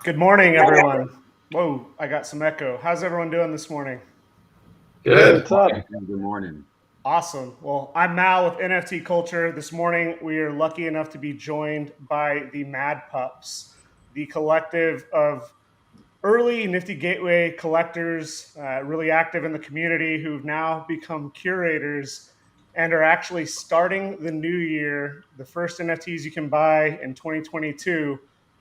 Good morning, everyone. Whoa, I got some echo. How's everyone doing this morning? Good. What's up? Good morning. Awesome. Well, I'm Mal with NFT Culture. This morning, we are lucky enough to be joined by the Mad Pups, the collective of early Nifty Gateway collectors, really active in the community, who've now become curators and are actually starting the new year, the first NFTs you can buy in 2022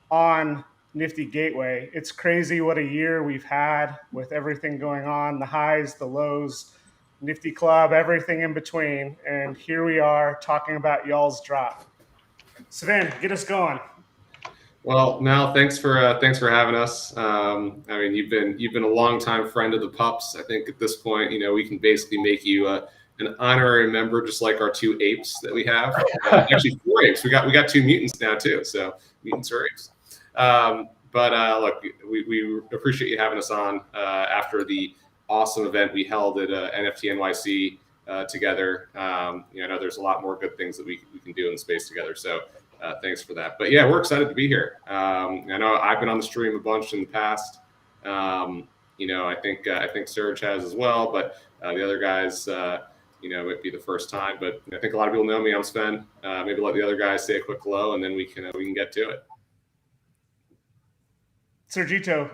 on Nifty Gateway. It's crazy what a year we've had with everything going on, the highs, the lows, Nifty Club, everything in between. And here we are talking about y'all's drop. Sven, get us going. Well, Mal, thanks for having us. I mean, you've been a longtime friend of the Pups. I think at this point, we can basically make you an honorary member, just like our two apes that we have. Actually, four apes. We got two mutants now too. So mutants are apes. Look, we appreciate you having us on after the awesome event we held at NFT NYC together. I know there's a lot more good things that we can do in the space together. So. Thanks for that. But yeah, we're excited to be here. I know I've been on the stream a bunch in the past. I think Serge has as well, but the other guys, might be the first time. But I think a lot of people know me. I'm Sven. Maybe let the other guys say a quick hello, and then we can get to it. Sergito,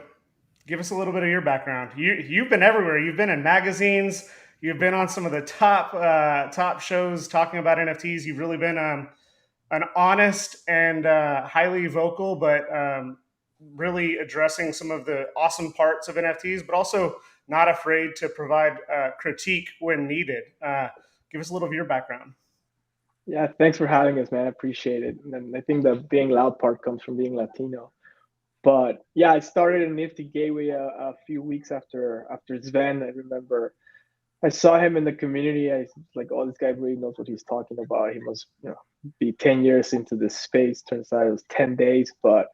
give us a little bit of your background. You've been everywhere. You've been in magazines. You've been on some of the top shows talking about NFTs. You've really been an honest and highly vocal, but really addressing some of the awesome parts of NFTs, but also not afraid to provide critique when needed. Give us a little of your background. Yeah, thanks for having us, man. I appreciate it. And I think the being loud part comes from being Latino. But yeah, I started in Nifty Gateway a few weeks after Sven. I remember I saw him in the community. I was like, oh, this guy really knows what he's talking about. He must, be 10 years into this space. Turns out it was 10 days, but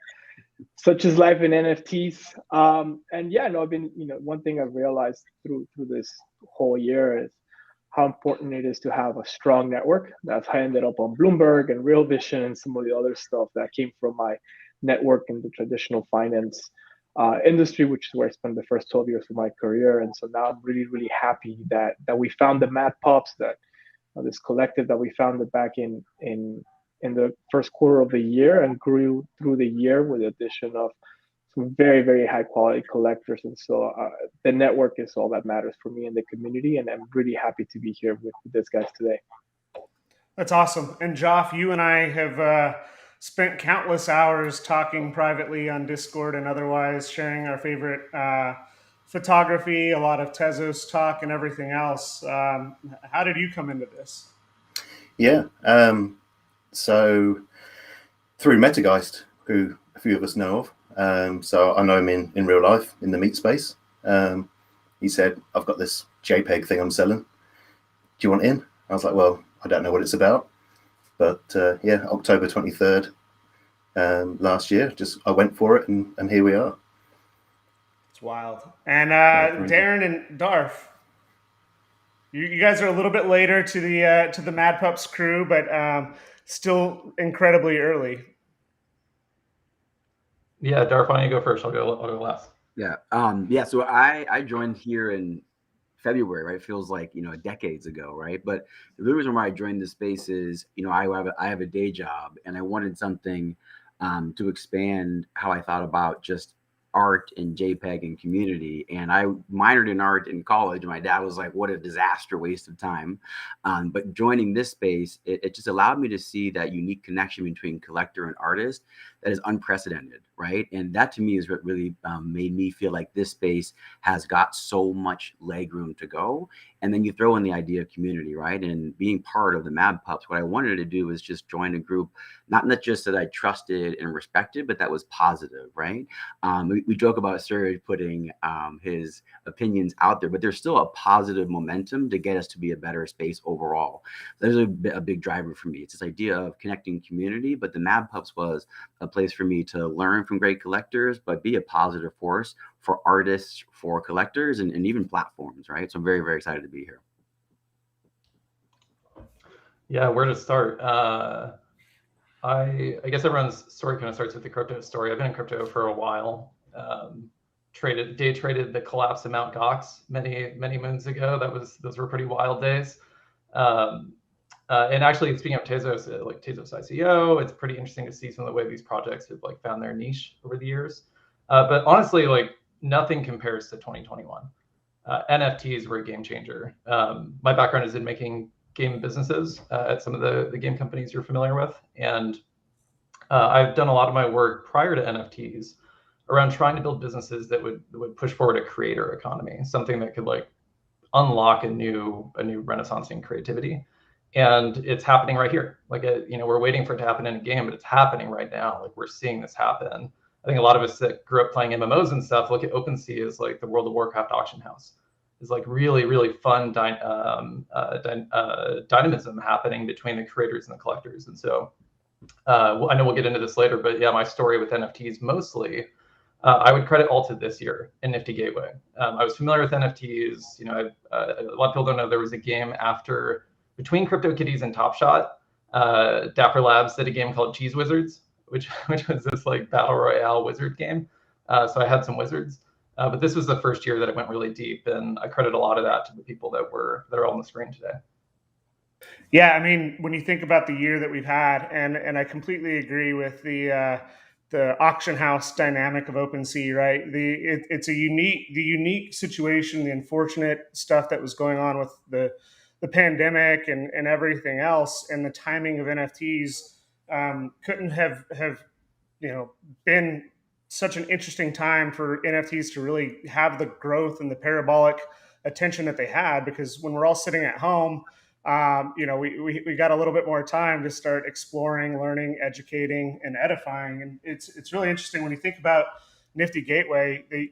such is life in NFTs. And yeah, no, I've been, one thing I've realized through this whole year is how important it is to have a strong network. That's how I ended up on Bloomberg and Real Vision and some of the other stuff that came from my network in the traditional finance industry, which is where I spent the first 12 years of my career. And so now I'm really, really happy that we found the Mad Pups, that this collective that we founded back in the first quarter of the year and grew through the year with the addition of some very, very high quality collectors. And so the network is all that matters for me in the community. And I'm really happy to be here with these guys today. That's awesome. And Joff, you and I have spent countless hours talking privately on Discord and otherwise, sharing our favorite photography, a lot of Tezos talk and everything else. How did you come into this? Yeah. So through Metageist, who a few of us know of. So I know him in real life, in the meat space. He said, I've got this JPEG thing I'm selling. Do you want in? I was like, well, I don't know what it's about. But October 23rd last year, I went for it and here we are. It's wild. And Darren and Darth, you guys are a little bit later to the Mad Pups crew, but still incredibly early. Yeah, Darth, why don't you go first? I'll go last. Yeah. So I joined here in February, right? It feels like, decades ago, right? But the reason why I joined the space is, I have a day job and I wanted something to expand how I thought about just art and JPEG and community. And I minored in art in college. And my dad was like, what a disaster, waste of time. But joining this space, it just allowed me to see that unique connection between collector and artist that is unprecedented, right? And that to me is what really made me feel like this space has got so much leg room to go. And then you throw in the idea of community, right? And being part of the Mad Pups, what I wanted to do was just join a group, not just that I trusted and respected, but that was positive, right? We joke about Serge putting his opinions out there, but there's still a positive momentum to get us to be a better space overall. There's a big driver for me. It's this idea of connecting community, but the Mad Pups was a place for me to learn from great collectors, but be a positive force for artists, for collectors, and even platforms, right? So I'm very, very excited to be here. Yeah, where to start? I guess everyone's story kind of starts with the crypto story. I've been in crypto for a while. Day traded the collapse of Mt. Gox many moons ago. Those were pretty wild days. And actually, speaking of Tezos, like Tezos ICO, it's pretty interesting to see some of the way these projects have like found their niche over the years. But honestly, like nothing compares to 2021. NFTs were a game changer. My background is in making game businesses at some of the game companies you're familiar with. And I've done a lot of my work prior to NFTs around trying to build businesses that would push forward a creator economy, something that could like unlock a new renaissance in creativity. And it's happening right here. Like, we're waiting for it to happen in a game, but it's happening right now. Like, we're seeing this happen. I think a lot of us that grew up playing MMOs and stuff look at OpenSea as like the World of Warcraft auction house. It's like really fun dynamism happening between the creators and the collectors. And so I know we'll get into this later, but yeah, my story with NFTs mostly, I would credit all to this year in Nifty Gateway. I was familiar with NFTs. A lot of people don't know there was a game between CryptoKitties and Top Shot. Dapper Labs did a game called Cheese Wizards, which was this like battle royale wizard game. So I had some wizards, but this was the first year that it went really deep, and I credit a lot of that to the people that are on the screen today. Yeah, I mean, when you think about the year that we've had, and I completely agree with the auction house dynamic of OpenSea, right? It's a unique situation, the unfortunate stuff that was going on with the pandemic and everything else, and the timing of NFTs couldn't have been such an interesting time for NFTs to really have the growth and the parabolic attention that they had, because when we're all sitting at home, we got a little bit more time to start exploring, learning, educating, and edifying. And it's really interesting when you think about Nifty Gateway. They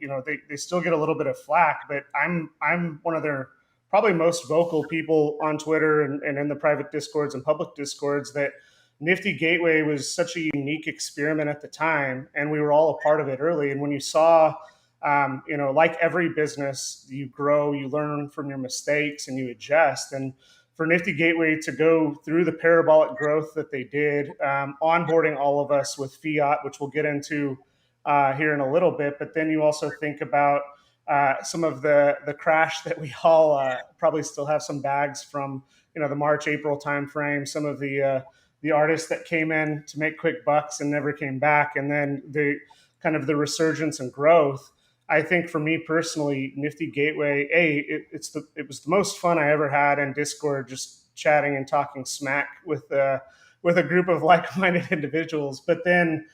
still get a little bit of flack, but I'm one of their probably most vocal people on Twitter and in the private discords and public discords, that Nifty Gateway was such a unique experiment at the time, and we were all a part of it early. And when you saw, like every business, you grow, you learn from your mistakes, and you adjust. And for Nifty Gateway to go through the parabolic growth that they did, onboarding all of us with fiat, which we'll get into here in a little bit, but then you also think about some of the crash that we all probably still have some bags from, the March, April timeframe, some of the artists that came in to make quick bucks and never came back, and then the kind of the resurgence and growth. I think for me personally, Nifty Gateway, it was the most fun I ever had in Discord, just chatting and talking smack with a group of like-minded individuals. But then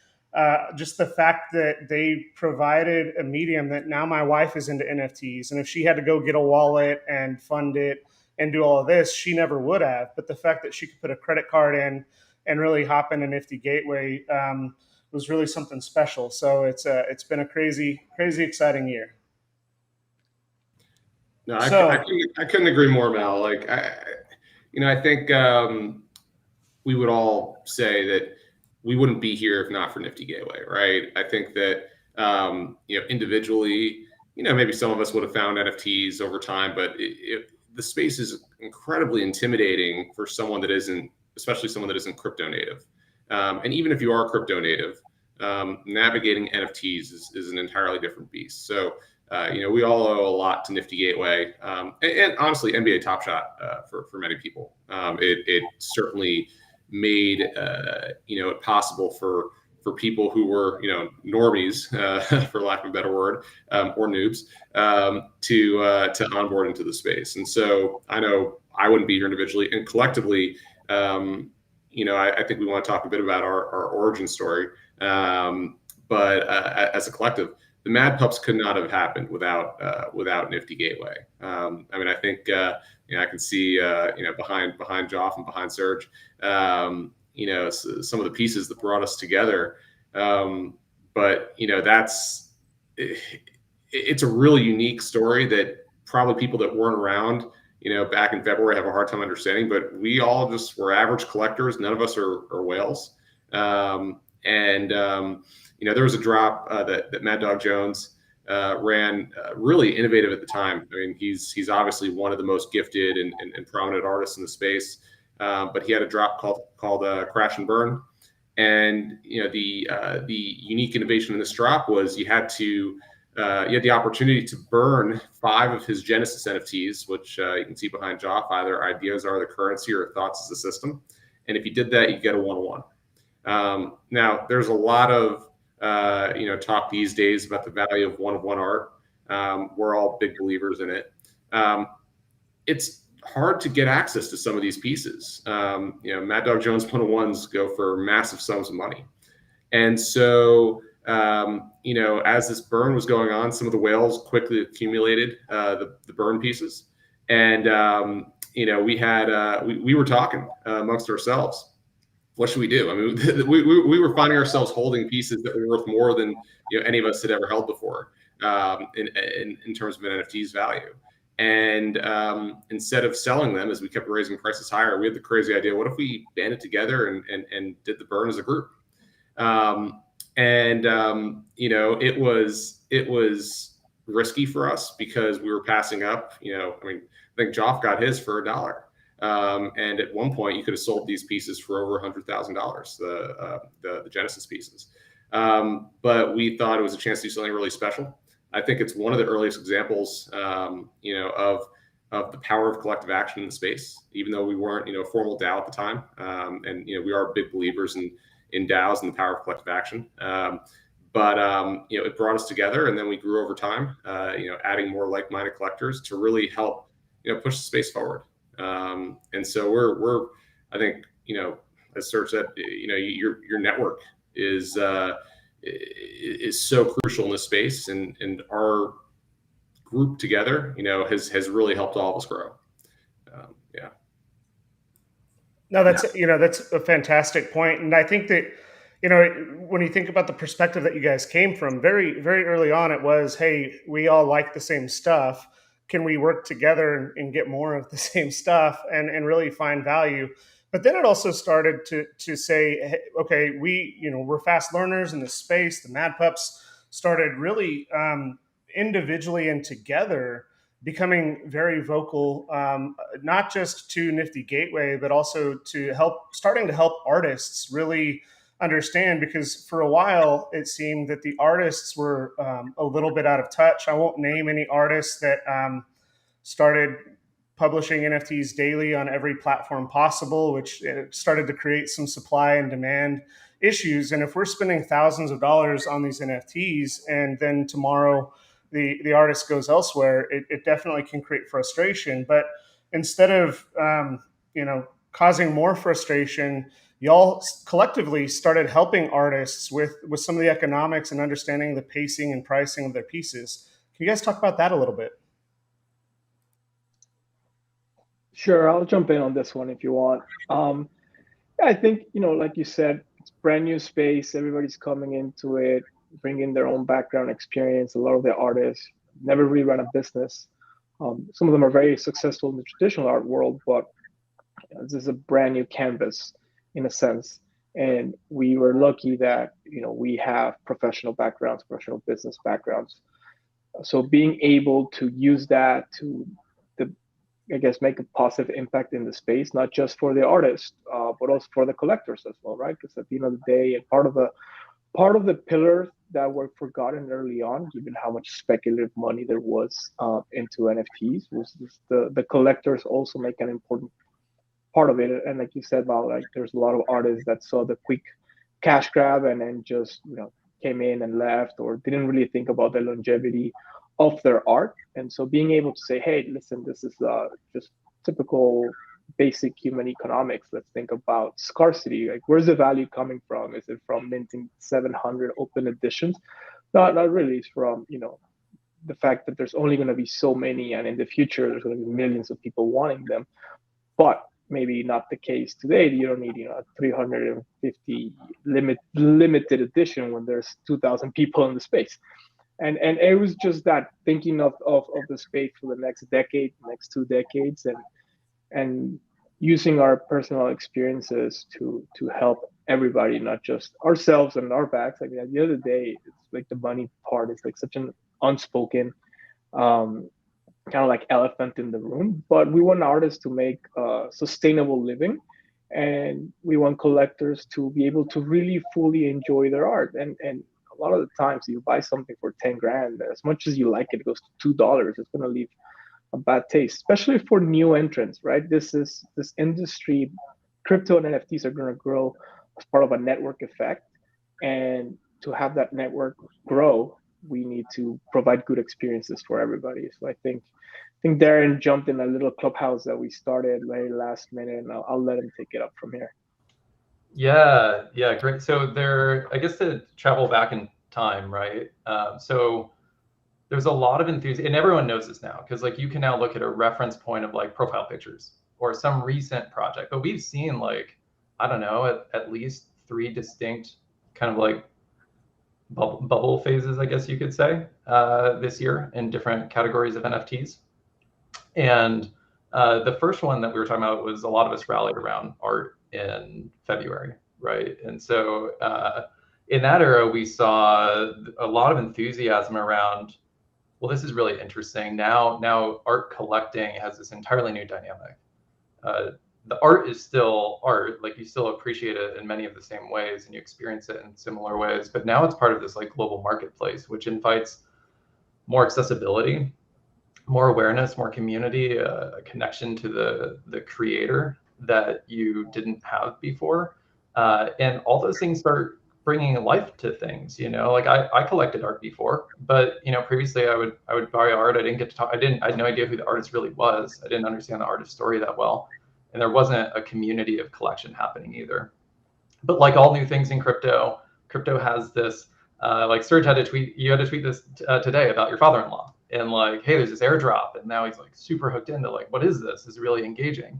just the fact that they provided a medium that now my wife is into NFTs, and if she had to go get a wallet and fund it and do all of this, she never would have. But the fact that she could put a credit card in and really hop into Nifty Gateway was really something special. So it's been a crazy exciting year. No, I couldn't agree more, Mal. Like I think we would all say that we wouldn't be here if not for Nifty Gateway, right? I think that individually, maybe some of us would have found NFTs over time, but the space is incredibly intimidating for someone that isn't, especially someone that isn't crypto native. And even if you are crypto native, navigating NFTs is an entirely different beast. So, we all owe a lot to Nifty Gateway, and honestly, NBA Top Shot for many people. It certainly made it possible for people who were normies, for lack of a better word, or noobs, to onboard into the space. And so I know I wouldn't be here individually, and collectively. I think we want to talk a bit about our origin story, but as a collective, the Mad Pups could not have happened without Nifty Gateway. I think I can see behind Joff and behind Serge, some of the pieces that brought us together. But it's a really unique story that probably people that weren't around back in February have a hard time understanding, but we all just were average collectors. None of us are whales. There was a drop that Mad Dog Jones ran, really innovative at the time. I mean, he's obviously one of the most gifted and prominent artists in the space, but he had a drop called Crash and Burn. And the unique innovation in this drop was you had the opportunity to burn 5 of his Genesis NFTs, which you can see behind Joff. Either ideas are the currency or thoughts is the system. And if you did that, you get a 1-1. Now, there's a lot of talk these days about the value of one-of-one art. We're all big believers in it. It's hard to get access to some of these pieces. Mad Dog Jones 101s go for massive sums of money. And so, as this burn was going on, some of the whales quickly accumulated the burn pieces. And, we were talking amongst ourselves. What should we do? I mean, we were finding ourselves holding pieces that were worth more than any of us had ever held before in terms of an NFT's value. And instead of selling them, as we kept raising prices higher, we had the crazy idea: what if we banded together and did the burn as a group? It was risky for us because we were passing up. I think Joff got his for $1. And at one point, you could have sold these pieces for over $100,000, the Genesis pieces. But we thought it was a chance to do something really special. I think it's one of the earliest examples, of the power of collective action in the space, even though we weren't, a formal DAO at the time. And we are big believers in DAOs and the power of collective action. But it brought us together, and then we grew over time, adding more like-minded collectors to really help, push the space forward. And so we're, I think, as Serge said, your network is so crucial in this space, and our group together, has really helped all of us grow. Yeah. No, that's a fantastic point. And I think that, when you think about the perspective that you guys came from, very, very early on, it was, hey, we all like the same stuff. Can we work together and get more of the same stuff and really find value? But then it also started to say, hey, okay, we're fast learners in this space. The Mad Pups started really individually and together becoming very vocal, not just to Nifty Gateway, but also starting to help artists really understand, because for a while it seemed that the artists were a little bit out of touch. I won't name any artists that started publishing NFTs daily on every platform possible, which started to create some supply and demand issues. And if we're spending thousands of dollars on these NFTs and then tomorrow the artist goes elsewhere, it definitely can create frustration. But instead of causing more frustration, y'all collectively started helping artists with some of the economics and understanding the pacing and pricing of their pieces. Can you guys talk about that a little bit? Sure, I'll jump in on this one if you want. I think, like you said, it's brand new space. Everybody's coming into it, bringing their own background experience. A lot of the artists never really run a business. Some of them are very successful in the traditional art world, but this is a brand new canvas in a sense. And we were lucky that, we have professional backgrounds, professional business backgrounds. So being able to use that to, make a positive impact in the space, not just for the artist, but also for the collectors as well, right? Because at the end of the day, and part of the pillars that were forgotten early on, given how much speculative money there was into NFTs, was the collectors also make an important part of it. And like you said, Val, there's a lot of artists that saw the quick cash grab and then just came in and left, or didn't really think about the longevity of their art. And so being able to say, hey, listen, this is just typical basic human economics. Let's think about scarcity. Like, where's the value coming from? Is it from minting 700 open editions? Not really. It's from, the fact that there's only going to be so many, and in the future, there's going to be millions of people wanting them. But maybe not the case today. You don't need, a 350 limited edition when there's 2,000 people in the space. And it was just that thinking of the space for the next decade, next 2 decades, and using our personal experiences to help everybody, not just ourselves and our backs. I mean, at the end of the day, it's like the money part is like such an unspoken kind of like elephant in the room. But we want artists to make a sustainable living, And we want collectors to be able to really fully enjoy their art. And a lot of the times you buy something for 10 grand, as much as you like it, it goes to $2. It's going to leave a bad taste, especially for new entrants, right? This industry, crypto and NFTs are going to grow as part of a network effect. And to have that network grow, we need to provide good experiences for everybody. So I think Darren jumped in a little clubhouse that we started very last minute, and I'll let him take it up from here. Yeah, great. So I guess to travel back in time, right? So there's a lot of enthusiasm, and everyone knows this now, because like you can now look at a reference point of like profile pictures or some recent project. But we've seen like, I don't know, at least 3 distinct kind of like bubble phases, I guess you could say, this year in different categories of NFTs. And the first one that we were talking about was a lot of us rallied around art in February, right? And so in that era, we saw a lot of enthusiasm around, well, this is really interesting. Now art collecting has this entirely new dynamic. The art is still art, like you still appreciate it in many of the same ways and you experience it in similar ways, but now it's part of this like global marketplace, which invites more accessibility, more awareness, more community, a connection to the creator that you didn't have before. And all those things start bringing life to things, you know, like I collected art before, but you know, previously I would buy art. I didn't get to talk. I had no idea who the artist really was. I didn't understand the artist story that well. And there wasn't a community of collection happening either. But like all new things in crypto has this, like Serge had to tweet, you had to tweet this today about your father-in-law. And like, hey, there's this airdrop, and now he's like super hooked into like, what is this? This is really engaging.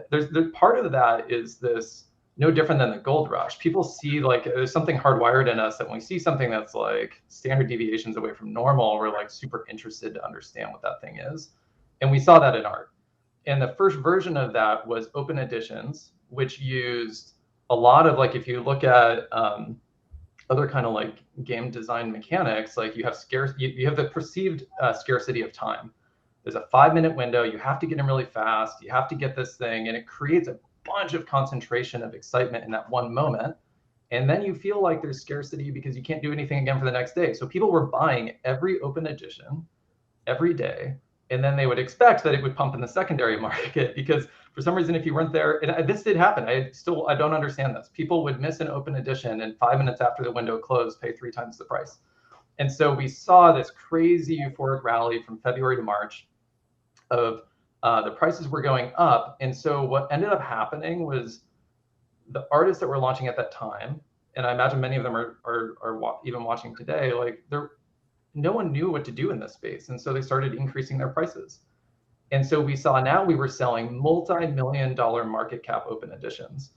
There's part of that is this no different than the gold rush. People see like there's something hardwired in us that when we see something that's like standard deviations away from normal, we're like super interested to understand what that thing is. And we saw that in art. And the first version of that was open editions, which used a lot of like, if you look at other kind of like game design mechanics, like you have you have the perceived scarcity of time. There's a 5-minute window. You have to get in really fast. You have to get this thing, and it creates a bunch of concentration of excitement in that one moment. And then you feel like there's scarcity because you can't do anything again for the next day. So people were buying every open edition every day. And then they would expect that it would pump in the secondary market because for some reason, if you weren't there, and this did happen. I don't understand this. People would miss an open edition and 5 minutes after the window closed, pay 3 times the price. And so we saw this crazy euphoric rally from February to March of the prices were going up. And so what ended up happening was the artists that were launching at that time, and I imagine many of them are even watching today, like no one knew what to do in this space. And so they started increasing their prices. And so we saw now we were selling multi-million-dollar market cap open editions.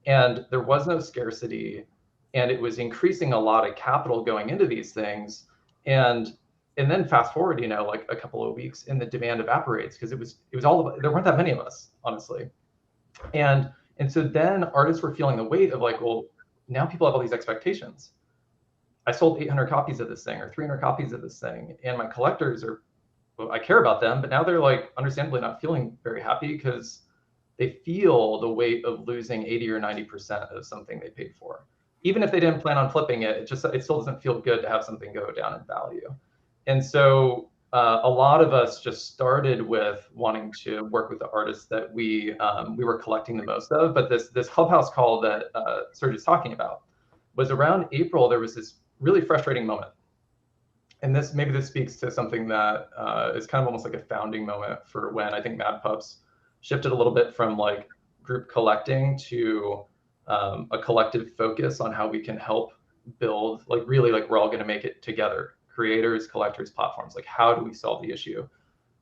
And there was no scarcity. And it was increasing a lot of capital going into these things. And then fast forward, you know, like a couple of weeks and the demand evaporates because it was all about, there weren't that many of us, honestly. And so then artists were feeling the weight of like, well, now people have all these expectations. I sold 800 copies of this thing or 300 copies of this thing. And my collectors I care about them, but now they're like understandably not feeling very happy because they feel the weight of losing 80 or 90% of something they paid for. Even if they didn't plan on flipping it, it still doesn't feel good to have something go down in value. And so a lot of us just started with wanting to work with the artists that we were collecting the most of. But this clubhouse call that Serge is talking about was around April. There was this really frustrating moment. And maybe this speaks to something that is kind of almost like a founding moment for when I think Mad Pups shifted a little bit from like group collecting to a collective focus on how we can help build, like really like we're all going to make it together. Creators, collectors, platforms, like how do we solve the issue?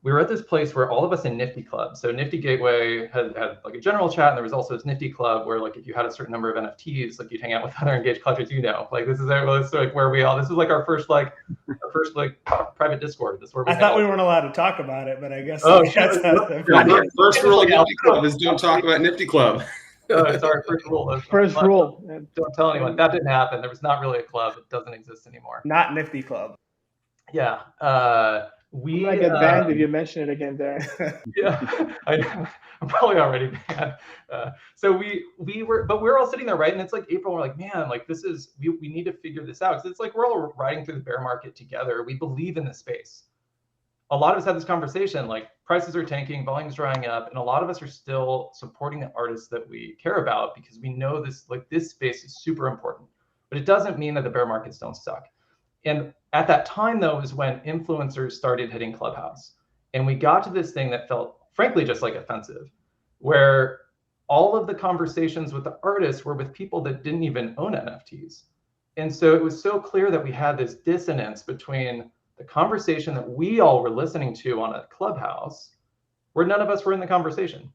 We were at this place where all of us in Nifty Club, so Nifty Gateway had like a general chat, and there was also this Nifty Club where like if you had a certain number of NFTs, like you'd hang out with other engaged collectors, you know, like this is like where this is like our first private Discord. This is where I thought we weren't allowed to talk about it, but I guess first rule of Nifty Club is don't talk about Nifty Club. Sorry, first rule. First rule. Don't tell anyone. That didn't happen. There was not really a club. It doesn't exist anymore. Not Nifty Club. Yeah. We might get banned if you mention it again there. Yeah, I'm probably already banned. So we were, but we were all sitting there, right? And it's like April, we're like, man, like this is, we need to figure this out. 'Cause it's like we're all riding through the bear market together. We believe in this space. A lot of us had this conversation, like prices are tanking, volume's drying up, and a lot of us are still supporting the artists that we care about because we know this, like this space is super important. But it doesn't mean that the bear markets don't suck. And at that time, though, is when influencers started hitting Clubhouse. And we got to this thing that felt, frankly, just like offensive, where all of the conversations with the artists were with people that didn't even own NFTs. And so it was so clear that we had this dissonance between the conversation that we all were listening to on a Clubhouse, where none of us were in the conversation.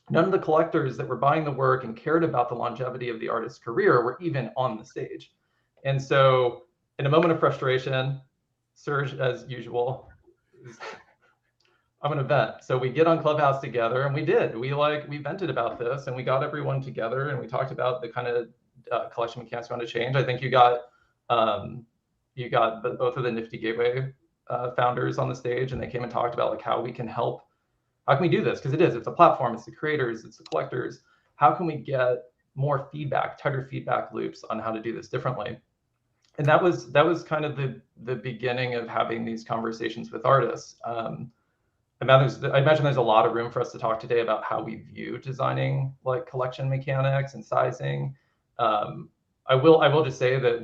None of the collectors that were buying the work and cared about the longevity of the artist's career were even on the stage. And so in a moment of frustration, Serge, as usual, I'm gonna vent. So we get on Clubhouse together, and we did. We vented about this, and we got everyone together, and we talked about the kind of collection mechanics we want to change. I think you got both of the Nifty Gateway founders on the stage, and they came and talked about like how we can help. How can we do this? Because it's a platform. It's the creators. It's the collectors. How can we get more feedback, tighter feedback loops on how to do this differently? And that was kind of the beginning of having these conversations with artists. I imagine there's a lot of room for us to talk today about how we view designing like collection mechanics and sizing. I will just say that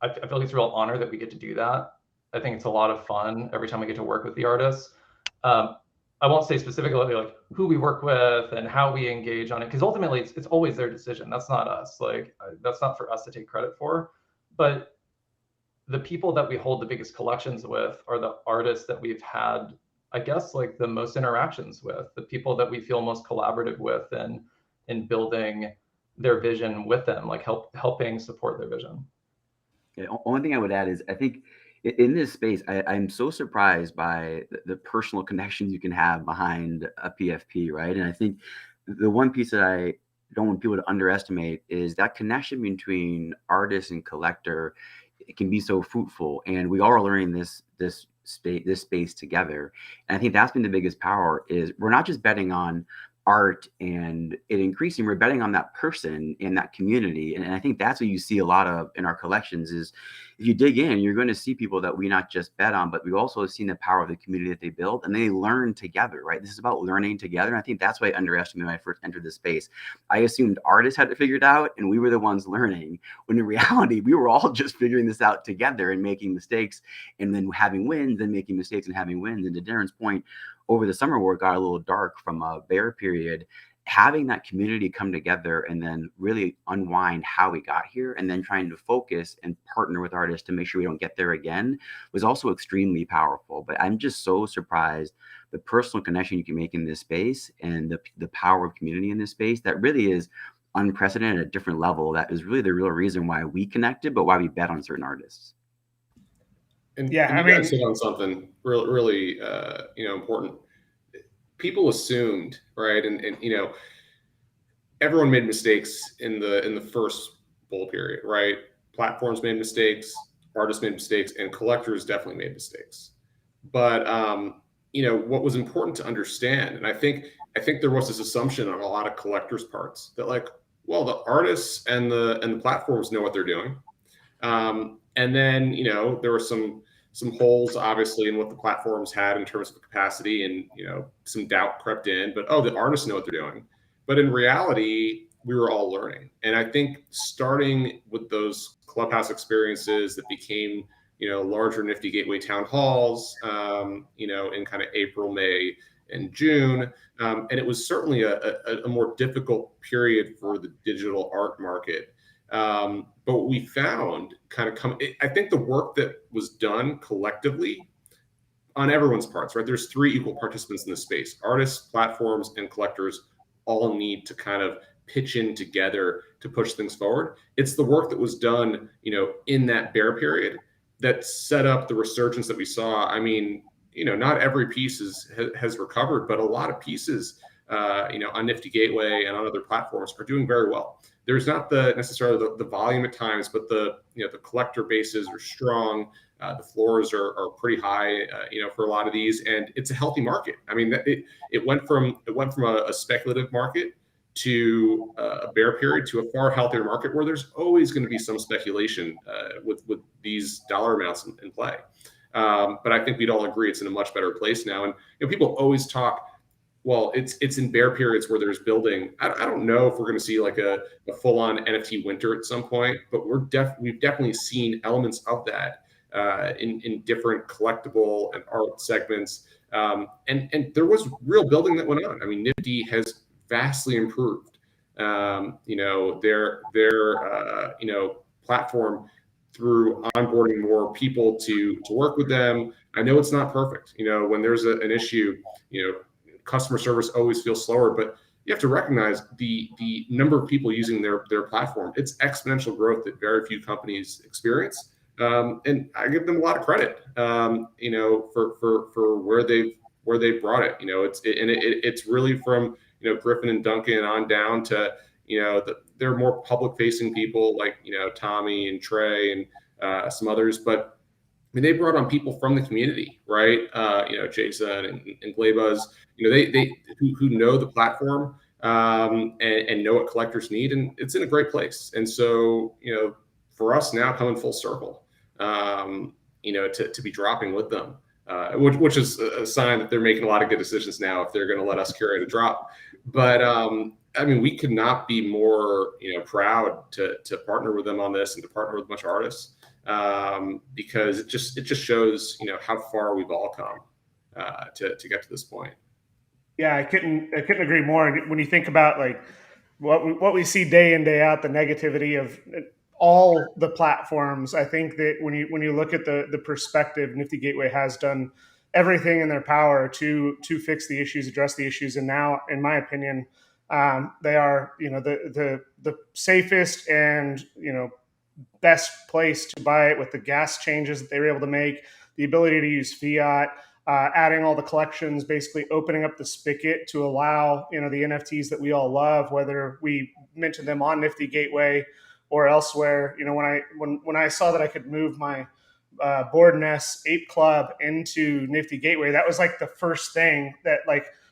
I feel like it's a real honor that we get to do that. I think it's a lot of fun every time we get to work with the artists. I won't say specifically like who we work with and how we engage on it, because ultimately it's always their decision. That's not us. Like that's not for us to take credit for. But the people that we hold the biggest collections with are the artists that we've had, I guess, like the most interactions with, the people that we feel most collaborative with and in building their vision with them, like helping support their vision. Yeah, only thing I would add is I think in this space, I'm so surprised by the personal connections you can have behind a PFP, right? And I think the one piece that I don't want people to underestimate is that connection between artist and collector. It can be so fruitful, and we all are learning this space together. And I think that's been the biggest power is we're not just betting on art and it increasing, we're betting on that person in that community. And I think that's what you see a lot of in our collections is if you dig in, you're going to see people that we not just bet on, but we've also seen the power of the community that they build and they learn together, right? This is about learning together. And I think that's why I underestimated when I first entered this space. I assumed artists had to figure it out and we were the ones learning, when in reality, we were all just figuring this out together and making mistakes and then having wins and making mistakes and having wins. And to Darren's point, over the summer where it got a little dark from a bear period, having that community come together and then really unwind how we got here and then trying to focus and partner with artists to make sure we don't get there again was also extremely powerful. But I'm just so surprised the personal connection you can make in this space and the power of community in this space that really is unprecedented at a different level. That is really the real reason why we connected, but why we bet on certain artists. And yeah, and you guys hit on something really important. People assumed, right, and everyone made mistakes in the first bull period, right? Platforms made mistakes, artists made mistakes, and collectors definitely made mistakes. But what was important to understand, and I think there was this assumption on a lot of collectors' parts that like, well, the artists and the platforms know what they're doing, and then there were some holes obviously in what the platforms had in terms of capacity, and some doubt crept in, but the artists know what they're doing. But in reality, we were all learning. And I think starting with those Clubhouse experiences that became larger Nifty Gateway Town Halls in kind of April, May, and June, and it was certainly a more difficult period for the digital art market. But what we found I think the work that was done collectively on everyone's parts, right? There's three equal participants in this space: artists, platforms, and collectors all need to kind of pitch in together to push things forward. It's the work that was done, in that bear period that set up the resurgence that we saw. I mean, not every piece has recovered, but a lot of pieces, on Nifty Gateway and on other platforms are doing very well. there's not the necessarily the volume at times, but the collector bases are strong. The floors are pretty high, for a lot of these, and it's a healthy market. I mean, it went from a speculative market to a bear period to a far healthier market where there's always going to be some speculation with these dollar amounts in play. But I think we'd all agree it's in a much better place now. And people always talk, well, it's in bear periods where there's building. I don't know if we're going to see like a full-on NFT winter at some point, but we've definitely seen elements of that in different collectible and art segments. And there was real building that went on. I mean, Nifty has vastly improved, their platform through onboarding more people to work with them. I know it's not perfect. When there's an issue, customer service always feels slower, but you have to recognize the number of people using their platform. It's exponential growth that very few companies experience. And I give them a lot of credit, for where they've brought it. It's really from Griffin and Duncan on down to they're more public facing people like Tommy and Trey and some others, but I mean, they brought on people from the community, right? Jason and Glaybuzz, they who know the platform and know what collectors need, and it's in a great place. And so, for us now coming full circle, to be dropping with them, which is a sign that they're making a lot of good decisions now if they're going to let us curate a drop. But I mean, we could not be more proud to partner with them on this and to partner with a bunch of artists. Because it just shows how far we've all come to get to this point. Yeah, I couldn't agree more. When you think about like what we see day in, day out, the negativity of all the platforms, I think that when you look at the perspective, Nifty Gateway has done everything in their power to fix the issues, address the issues, and now, in my opinion, they are the safest and best place to buy it with the gas changes that they were able to make, the ability to use fiat, adding all the collections, basically opening up the spigot to allow the NFTs that we all love, whether we mention them on Nifty Gateway or elsewhere. When I saw that I could move my Board Nest Ape Club into Nifty Gateway, that was like the first thing that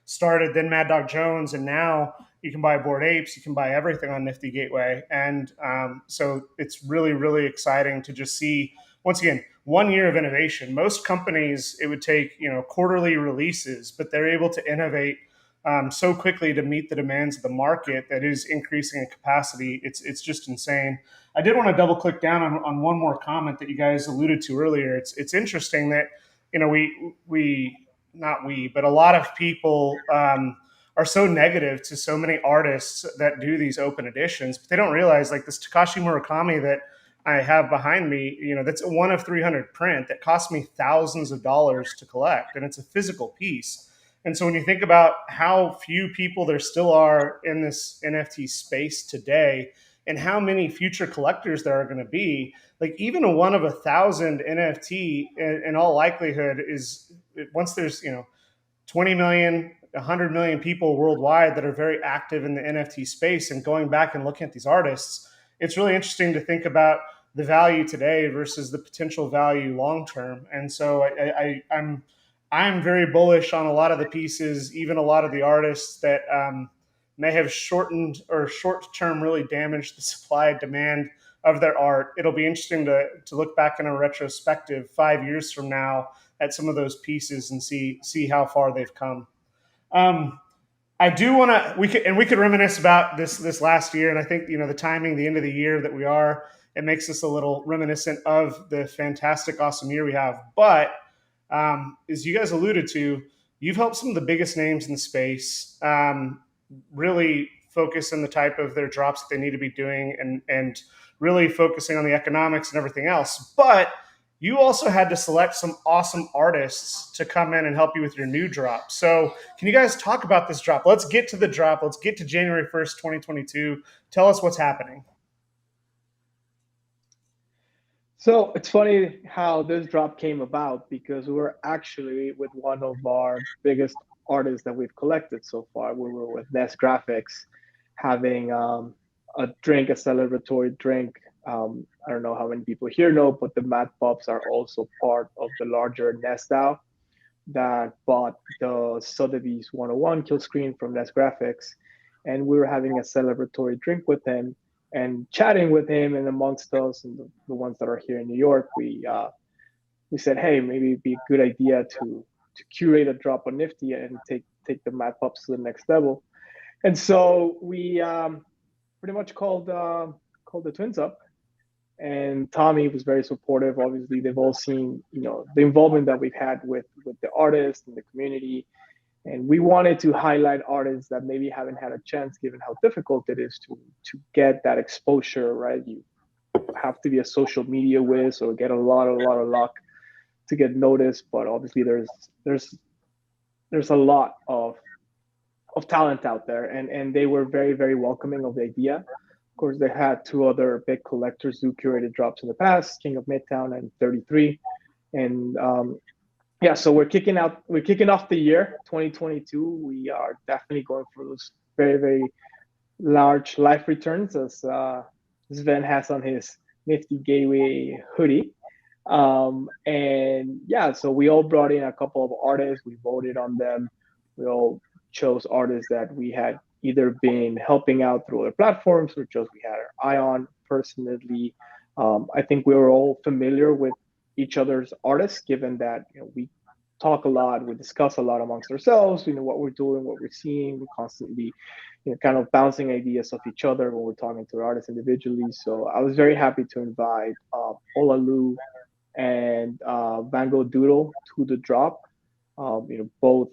started. Then Mad Dog Jones, and now you can buy Bored Apes, you can buy everything on Nifty Gateway. And so it's really, really exciting to just see, once again, 1 year of innovation. Most companies, it would take quarterly releases, but they're able to innovate so quickly to meet the demands of the market that is increasing in capacity. It's just insane. I did want to double click down on one more comment that you guys alluded to earlier. It's interesting that but a lot of people are so negative to so many artists that do these open editions, but they don't realize, like this Takashi Murakami that I have behind me, that's a 1 of 300 print that cost me thousands of dollars to collect, and it's a physical piece. And so when you think about how few people there still are in this NFT space today, and how many future collectors there are going to be, like even a 1 of 1,000 NFT in all likelihood is, once there's 20 million, 100 million people worldwide that are very active in the NFT space, and going back and looking at these artists, it's really interesting to think about the value today versus the potential value long term. And so I'm very bullish on a lot of the pieces, even a lot of the artists that may have shortened or short term really damaged the supply and demand of their art. It'll be interesting to look back in a retrospective 5 years from now at some of those pieces and see how far they've come. I do want to, we could reminisce about this last year, and I think the timing, the end of the year that we are, it makes us a little reminiscent of the fantastic, awesome year we have. But as you guys alluded to, you've helped some of the biggest names in the space really focus on the type of their drops that they need to be doing, and really focusing on the economics and everything else. But you also had to select some awesome artists to come in and help you with your new drop. So can you guys talk about this drop? Let's get to the drop. Let's get to January 1st, 2022. Tell us what's happening. So it's funny how this drop came about, because we were actually with one of our biggest artists that we've collected so far. We were with Nest Graphics, having a a drink, a celebratory drink. I don't know how many people here know, but the Mad Pups are also part of the larger Nestao that bought the Sotheby's 101 kill screen from Nest Graphics. And we were having a celebratory drink with him and chatting with him, and amongst us and the ones that are here in New York, we said, hey, maybe it'd be a good idea to curate a drop on Nifty and take the Mad Pups to the next level. And so we pretty much called the twins up, and Tommy was very supportive. Obviously, they've all seen the involvement that we've had with the artists and the community, and we wanted to highlight artists that maybe haven't had a chance, given how difficult it is to get that exposure. Right, you have to be a social media whiz or get a lot of luck to get noticed. But obviously, there's a lot of talent out there, and they were very, very welcoming of the idea. Of course, they had two other big collectors do curated drops in the past, King of Midtown and 33. And yeah, so we're kicking off the year 2022. We are definitely going for those very, very large life returns, as Sven has on his Nifty Gateway hoodie. And yeah, so we all brought in a couple of artists. We voted on them. We all chose artists that we had either been helping out through other platforms or just we had our eye on personally. I think we were all familiar with each other's artists, given that we talk a lot, we discuss a lot amongst ourselves. We know what we're doing, what we're seeing. We're constantly, kind of bouncing ideas off each other when we're talking to artists individually. So I was very happy to invite Olalu and Van Gogh Doodle to the drop. Both.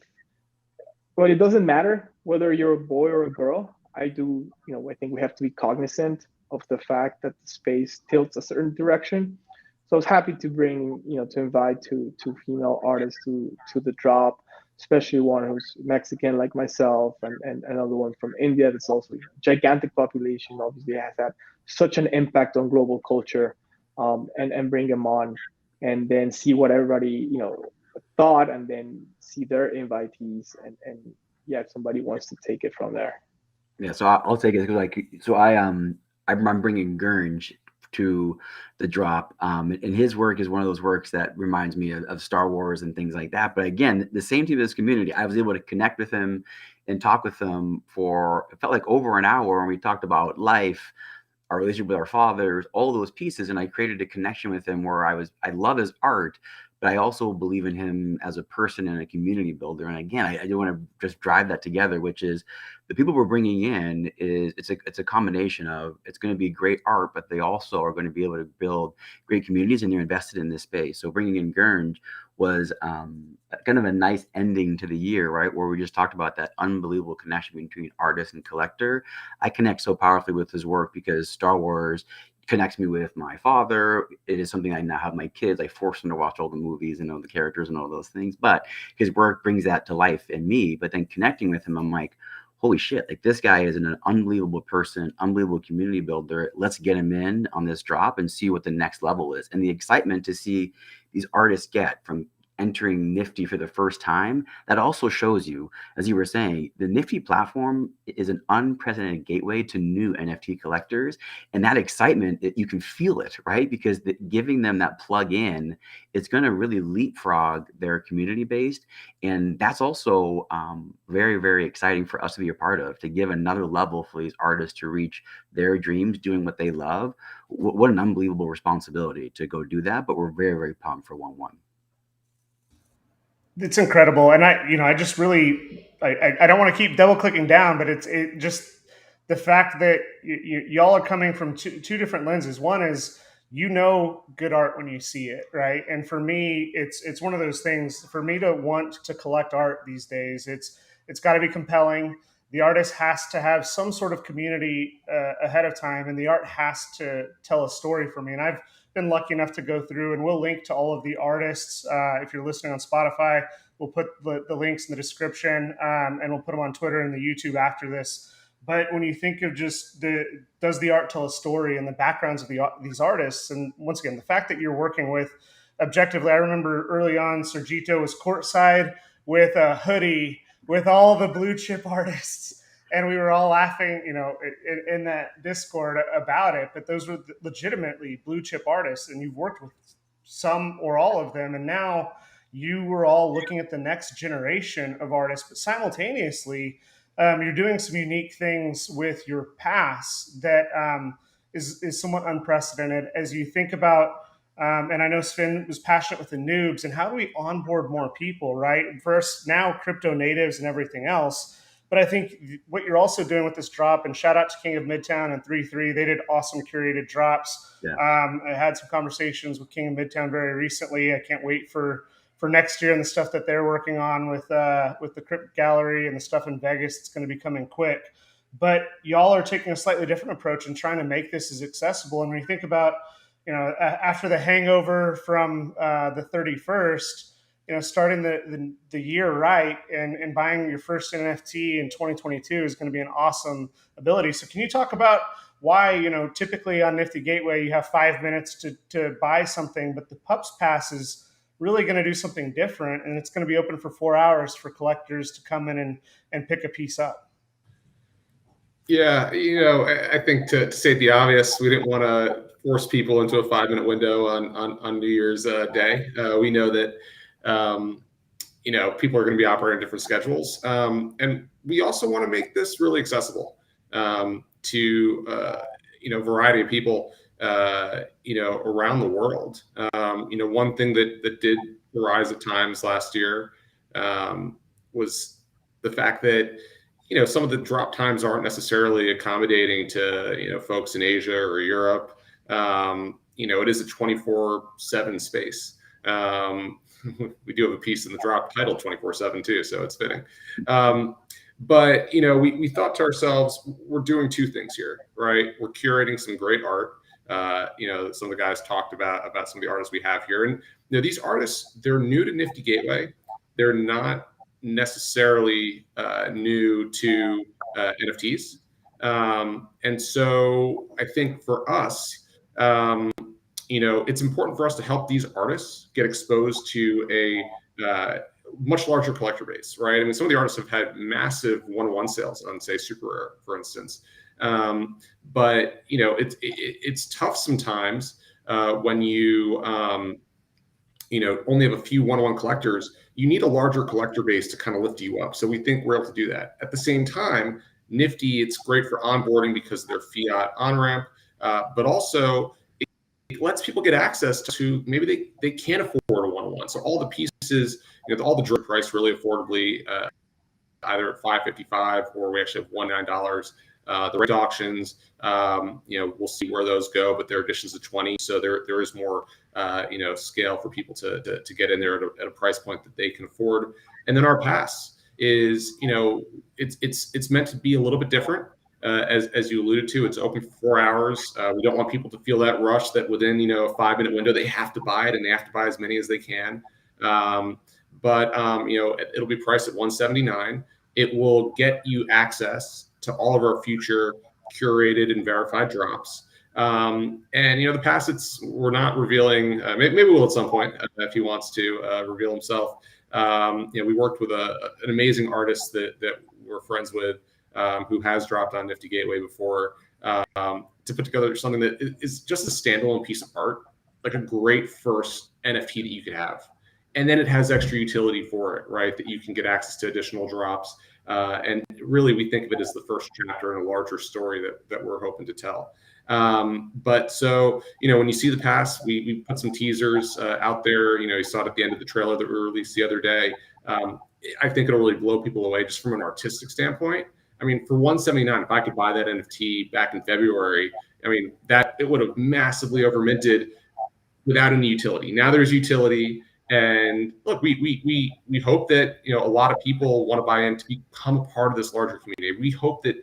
But it doesn't matter whether you're a boy or a girl. I think we have to be cognizant of the fact that the space tilts a certain direction. So I was happy to bring, to invite two female artists to the drop, especially one who's Mexican like myself, and another one from India that's also a gigantic population, obviously has had such an impact on global culture, and bring them on, and then see what everybody, thought, and then see their invitees, and yeah, if somebody wants to take it from there. Yeah, so I'll take it. I'm bringing Gurnge to the drop, and his work is one of those works that reminds me of Star Wars and things like that. But again, the same team as community, I was able to connect with him and talk with him for, it felt like over an hour, and we talked about life, our relationship with our fathers, all those pieces, and I created a connection with him where I love his art, but I also believe in him as a person and a community builder. And again, I do want to just drive that together, which is the people we're bringing in it's a combination of, it's going to be great art, but they also are going to be able to build great communities, and they're invested in this space. So bringing in Gurnge was kind of a nice ending to the year, right? Where we just talked about that unbelievable connection between artist and collector. I connect so powerfully with his work because Star Wars connects me with my father. It is something I now have my kids. I force them to watch all the movies and know the characters and all those things. But his work brings that to life in me. But then connecting with him, I'm like, holy shit, like this guy is an unbelievable person, unbelievable community builder. Let's get him in on this drop and see what the next level is. And the excitement to see these artists get from entering Nifty for the first time, that also shows you, as you were saying, the Nifty platform is an unprecedented gateway to new NFT collectors. And that excitement, you can feel it, right? Because giving them that plug in, it's going to really leapfrog their community based. And that's also very, very exciting for us to be a part of, to give another level for these artists to reach their dreams doing what they love. What an unbelievable responsibility to go do that. But we're very, very pumped for 1-1. It's incredible. And I just really, I don't want to keep double clicking down, but it just the fact that y'all are coming from two different lenses. One is, good art when you see it, right? And for me, it's one of those things. For me to want to collect art these days, it's got to be compelling. The artist has to have some sort of community ahead of time, and the art has to tell a story for me. And I've been lucky enough to go through, and we'll link to all of the artists. If you're listening on Spotify, we'll put the links in the description, and we'll put them on Twitter and the YouTube after this. But when you think of just does the art tell a story and the backgrounds of these artists, and once again, the fact that you're working with objectively, I remember early on, Sergito was courtside with a hoodie with all the blue chip artists. and we were all laughing, in that Discord about it. But those were legitimately blue chip artists, and you've worked with some or all of them, and now you were all looking at the next generation of artists, but simultaneously, you're doing some unique things with your pass that is somewhat unprecedented as you think about. And I know Sven was passionate with the noobs and how do we onboard more people, right? First, now crypto natives and everything else. But I think what you're also doing with this drop, and shout out to King of Midtown and 3-3, they did awesome curated drops. Yeah. I had some conversations with King of Midtown very recently. I can't wait for next year and the stuff that they're working on with the Crypt Gallery and the stuff in Vegas. It's going to be coming quick. But y'all are taking a slightly different approach and trying to make this as accessible. And when you think about, after the hangover from the 31st, starting the year right and buying your first NFT in 2022 is going to be an awesome ability. So can you talk about why, typically on Nifty Gateway, you have 5 minutes to buy something, but the Pups Pass is really going to do something different, and it's going to be open for 4 hours for collectors to come in and pick a piece up? Yeah, I think to state the obvious, we didn't want to force people into a 5-minute window on New Year's Day. We know that people are going to be operating different schedules, and we also want to make this really accessible to a variety of people around the world. One thing that did arise at times last year was the fact that some of the drop times aren't necessarily accommodating to folks in Asia or Europe. It is a 24/7 space. We do have a piece in the drop titled 24/7 too, so it's fitting. But we thought to ourselves, we're doing two things here, right? We're curating some great art. Some of the guys talked about some of the artists we have here, and these artists, they're new to Nifty Gateway. They're not necessarily new to NFTs, and so I think for us, it's important for us to help these artists get exposed to a much larger collector base, right? I mean, some of the artists have had massive one-on-one sales on, say, Super Rare, for instance. But it's tough sometimes when you only have a few one-on-one collectors. You need a larger collector base to kind of lift you up. So we think we're able to do that. At the same time, Nifty, it's great for onboarding because of their fiat on-ramp, but also it lets people get access to maybe they can't afford a one-on-one. So all the pieces, all the drip price really affordably, either at $5.55 or we actually have $19. The rate auctions, we'll see where those go, but there are additions to 20. So there is more, scale for people to get in there at a price point that they can afford. And then our pass is, it's meant to be a little bit different. As you alluded to, it's open for 4 hours. We don't want people to feel that rush that within, a 5-minute window, they have to buy it and they have to buy as many as they can. But it'll be priced at $179. It will get you access to all of our future curated and verified drops. And the pass, we're not revealing, maybe we'll at some point if he wants to reveal himself. We worked with an amazing artist that we're friends with, who has dropped on Nifty Gateway before, to put together something that is just a standalone piece of art, like a great first NFT that you could have. And then it has extra utility for it, right? That you can get access to additional drops. And really, we think of it as the first chapter in a larger story that we're hoping to tell. But so, when you see the pass, we put some teasers out there. You saw it at the end of the trailer that we released the other day. I think it'll really blow people away just from an artistic standpoint. I mean, for $179, if I could buy that NFT back in February, I mean, that it would have massively overminted without any utility. Now there's utility. And look, we hope that, a lot of people want to buy in to become a part of this larger community. We hope that,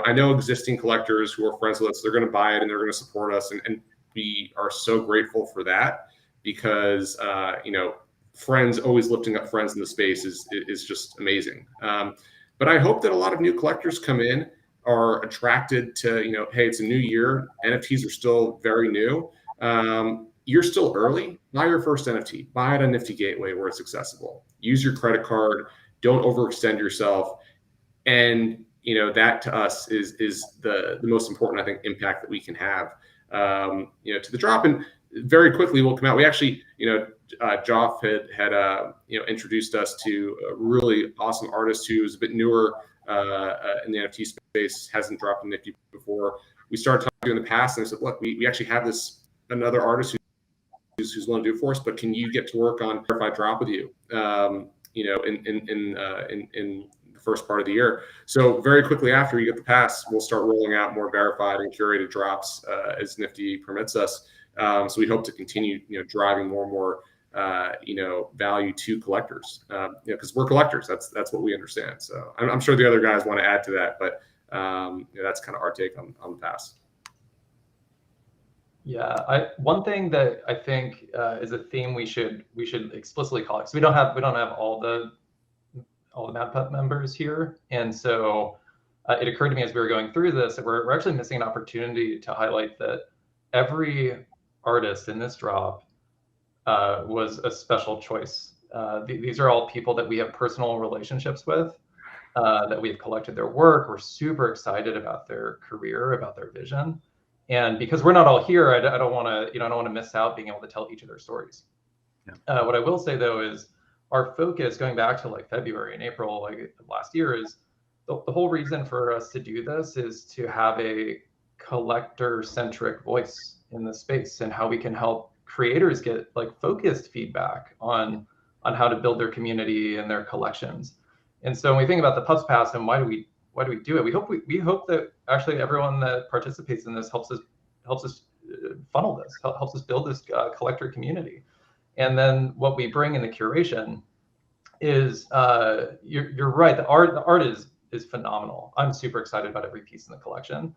I know existing collectors who are friends with us, they're going to buy it and they're going to support us. And we are so grateful for that because, friends always lifting up friends in the space is just amazing. But I hope that a lot of new collectors come in, are attracted to, hey, it's a new year. NFTs are still very new. You're still early. Buy your first NFT. Buy it on Nifty Gateway where it's accessible. Use your credit card. Don't overextend yourself. And that to us is the most important, I think, impact that we can have, to the drop. And very quickly we'll come out. We actually, Joff had introduced us to a really awesome artist who's a bit newer in the NFT space, hasn't dropped in Nifty before. We started talking in the past, and I said, look, we actually have another artist who's willing to do it for us, but can you get to work on verified drop with you, in the first part of the year. So very quickly after you get the pass, we'll start rolling out more verified and curated drops as Nifty permits us. So we hope to continue, driving more and more, value to collectors, because we're collectors. That's what we understand. So I'm sure the other guys want to add to that, but that's kind of our take on the pass. Yeah, one thing that I think is a theme we should explicitly call it, because we don't have all the Mad Pup members here, and so it occurred to me as we were going through this that we're actually missing an opportunity to highlight that every artist in this drop was a special choice. These are all people that we have personal relationships with, that we have collected their work. We're super excited about their career, about their vision. And because we're not all here, I don't want to miss out being able to tell each of their stories. Yeah. What I will say though is our focus, going back to like February and April, like last year, is the whole reason for us to do this is to have a collector-centric voice in the space, and how we can help creators get like focused feedback on how to build their community and their collections. And so when we think about the Pups Pass and why do we do it, we hope that actually everyone that participates in this helps us funnel this, helps us build this collector community. And then what we bring in the curation is you're right, the art is phenomenal. I'm super excited about every piece in the collection,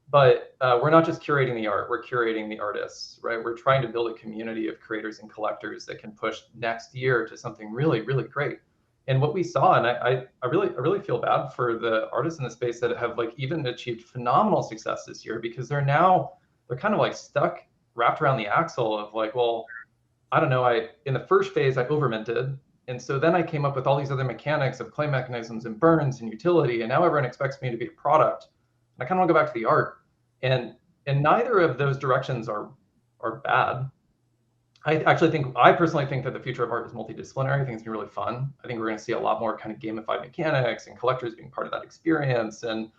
but we're not just curating the art, we're curating the artists, right? We're trying to build a community of creators and collectors that can push next year to something really, really great. And what we saw, and I really feel bad for the artists in the space that have like even achieved phenomenal success this year, because they're kind of like stuck, wrapped around the axle of like, well, I don't know, in the first phase I overminted, and so then I came up with all these other mechanics of claim mechanisms and burns and utility, and now everyone expects me to be a product. I kind of want to go back to the art, and neither of those directions are bad. I personally think that the future of art is multidisciplinary. I think it's gonna be really fun. I think we're gonna see a lot more kind of gamified mechanics and collectors being part of that experience. And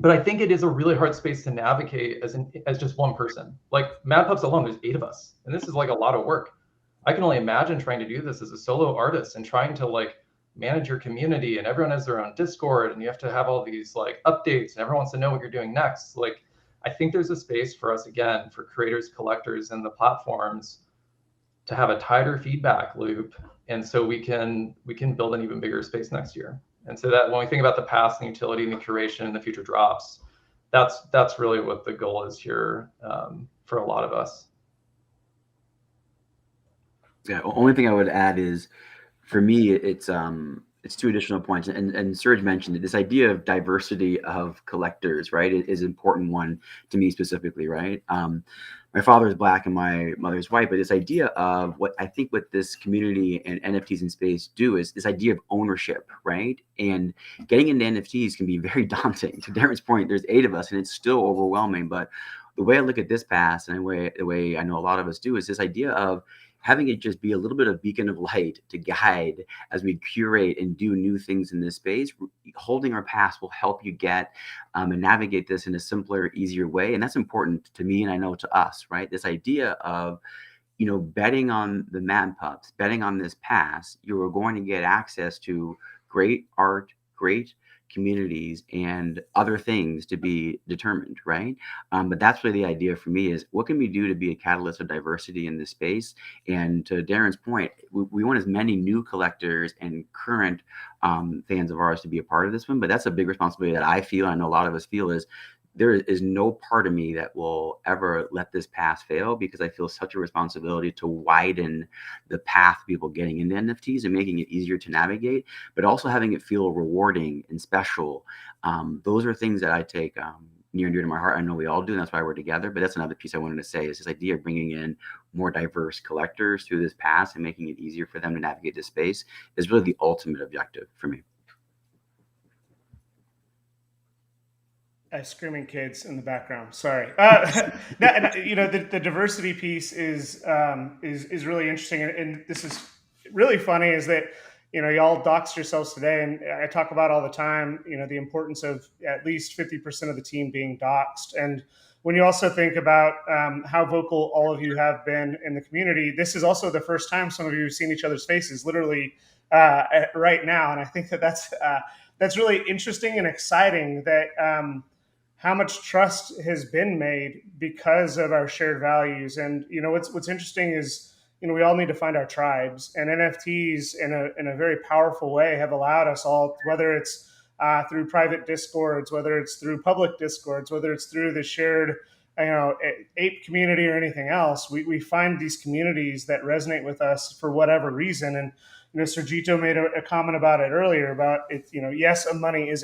but I think it is a really hard space to navigate as just one person. Like Mad Pups alone, there's 8 of us, and this is like a lot of work. I can only imagine trying to do this as a solo artist and trying to like manage your community, and everyone has their own Discord, and you have to have all these like updates, and everyone wants to know what you're doing next. Like, I think there's a space for us, again, for creators, collectors, and the platforms to have a tighter feedback loop, and so we can build an even bigger space next year. And so that when we think about the past and the utility and the curation and the future drops, that's really what the goal is here, for a lot of us. Yeah. Only thing I would add is, for me, it's 2 additional points, and Serge mentioned it. This idea of diversity of collectors, right, is an important one to me specifically, right? My father is Black and my mother is white, but this idea of what I think what this community and NFTs in space do is this idea of ownership, right? And getting into NFTs can be very daunting. To Darren's point, there's 8 of us, and it's still overwhelming. But the way I look at this pass, and the way I know a lot of us do, is this idea of having it just be a little bit of beacon of light to guide as we curate and do new things in this space. Holding our pass will help you get and navigate this in a simpler, easier way. And that's important to me, and I know to us, right? This idea of, betting on the Mad Pups, betting on this pass, you are going to get access to great art, great communities, and other things to be determined, right? But that's really the idea for me, is what can we do to be a catalyst of diversity in this space? And to Darren's point, we want as many new collectors and current fans of ours to be a part of this one. But that's a big responsibility that I feel, and I know a lot of us feel, is there is no part of me that will ever let this pass fail, because I feel such a responsibility to widen the path of people getting into NFTs and making it easier to navigate, but also having it feel rewarding and special. Those are things that I take near and dear to my heart. I know we all do, and that's why we're together. But that's another piece I wanted to say, is this idea of bringing in more diverse collectors through this pass and making it easier for them to navigate this space is really the ultimate objective for me. Screaming kids in the background. Sorry. The diversity piece is really interesting, and this is really funny. Is that y'all doxed yourselves today, and I talk about all the time. The importance of at least 50% of the team being doxed, and when you also think about how vocal all of you have been in the community, this is also the first time some of you have seen each other's faces, literally right now, and I think that's really interesting and exciting that. How much trust has been made because of our shared values. And what's interesting is we all need to find our tribes, and NFTs in a very powerful way have allowed us all, whether it's through private discords, whether it's through public discords, whether it's through the shared ape community or anything else, we find these communities that resonate with us for whatever reason. And Sergito made a comment about it earlier about it. Yes, money is